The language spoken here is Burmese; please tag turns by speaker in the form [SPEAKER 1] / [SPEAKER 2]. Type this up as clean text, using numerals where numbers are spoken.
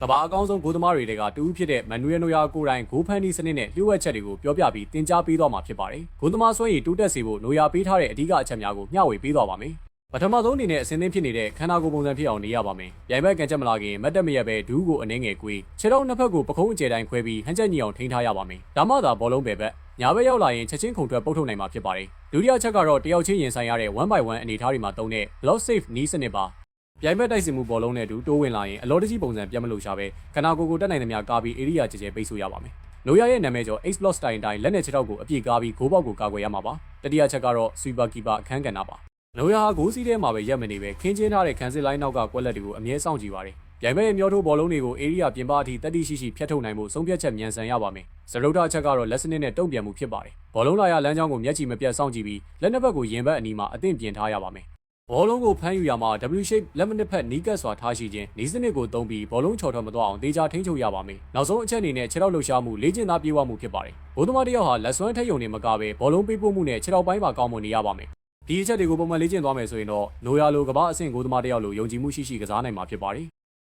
[SPEAKER 1] ကဘာအကောင်းဆုံးဂိုးသမားတွေကတူးဖြစ်တဲ့မန်နူရယ်နိုယာကိုတိုင်ဂိုးဖန်တီစနစ်နဲ့လျှို့ဝှက်ချက်တွေကိုပြောပြပြီးတင် जा ပေးသွားမှာဖြစ်ပါတယ်။ဂိုးသမားစွမ်းရည်တိုးတက်စေဖို့နိုယာပေးထားတဲ့အဓိကအချက်များကိုမျှဝေပေးသွားပါမယ်။ပထမဆုံးအနေနဲ့အစင်းသင်းဖြစ်နေတဲ့ခန္ဓာကိုယ်ပုံစံဖြစ်အောင်နေရပါမယ်။ပြိုင်ဘက်ကန်ချက်မလာခင်မတ်တက်မရက်ပဲဒူးကိုအနှင်းငယ်ကွေးခြေထောက်နှစ်ဖက်ကိုပခုံးအကျယ်တိုင်းခွဲပြီးဟန်ချက်ညီအောင်ထိန်းထားရပါမယ်။ဒါမှသာဘောလုံးပဲဘက်ညာဘက်ရောက်လာရင်ချက်ချင်းခုန်ထွက်ပုတ်ထုတ်နိုင်မှာဖြစ်ပါတယ်။ဒုတိယချက်ကတော့တယောက်ချင်းရင်ဆိုင်ရတဲ့1 by 1အနေအထားတွေမှာတုံးတဲ့ block safe နီးစနစ်ပါပြိုင်ဘက်တိုက်စစ်မှုဘောလုံးနဲ့တူတိုးဝင်လာရင်အလော်တကြီးပုံစံပြတ်မလို့ရှာပဲခနာကိုတက်နိုင်သမျှကားပြီး area ကျကျပိတ်ဆို့ရပါမယ်။နိုယာရဲ့နာမည်ကျော် X block style တိုင်းလက်နဲ့ခြေထောက်ကိုအပြည့်ကားပြီးဂိုးပေါက်ကိုကာကွယ်ရမှာပါ။တတိယချက်ကတော့ sweeper keeper အခန်းကဏ္ဍပါ။နိုယာဂိုးစီးထဲမှာပဲရက်မနေပဲခင်းချင်းထားတဲ့ခန်းစစ်လိုင်းနောက်ကကွက်လက်တွေကိုအမြဲစောင့်ကြည့်ပါတယ်။ပြိုင်ဘက်ရဲ့မျောထိုးဘောလုံးတွေကို area ပြင်ပအထိတက်တိရှိရှိဖျက်ထုတ်နိုင်ဖို့ဆုံးဖြတ်ချက်မြန်ဆန်ရပါမယ်။စရုပ်ထအချက်ကတော့လက်စနစ်နဲ့တုံ့ပြန်မှုဖြစ်ပါတယ်။ဘောလုံးလာရလမ်းကြောင်းကိုမျက်ခြေမပြတ်စောင့်ကြည့်ပြီးလက်နှစ်ဘက်ကိုရင်ဘက်အနီးမှာအသင့်ပြင်ထားရပါမယ်။ဘောလုံးကိုဖမ်းယူရမှာ W shape လက်မနစ်ဖက်နီးကပ်စွာထားရှိခြင်းနီးစနစ်ကိုသုံးပြီးဘောလုံးချော်ထွက်မသွားအောင်တေချာထိန်းချုပ်ရပါမယ်။နောက်ဆုံးအချက်အနေနဲ့ခြေထောက်လှုပ်ရှားမှုလေ့ကျင့်သားပြေးဝမှုဖြစ်ပါတယ်။ဘိုးသမားတစ်ယောက်ဟာလက်စွမ်းထက်ယုံနေမကပဲဘောလုံးပေးပို့မှုနဲ့ခြေထောက်ပိုင်းမှာကောင်းမွန်နေရပါမယ်။ဒီအချက်တွေကိုပုံမှန်လေ့ကျင့်သွားမယ်ဆိုရင်တော့နိုယာလိုကမ္ဘာအဆင့်ဂိုးသမားတစ်ယောက်လိုယုံကြည်မှုရှိရှိကစားနိုင်မှာဖြစ်ပါတယ်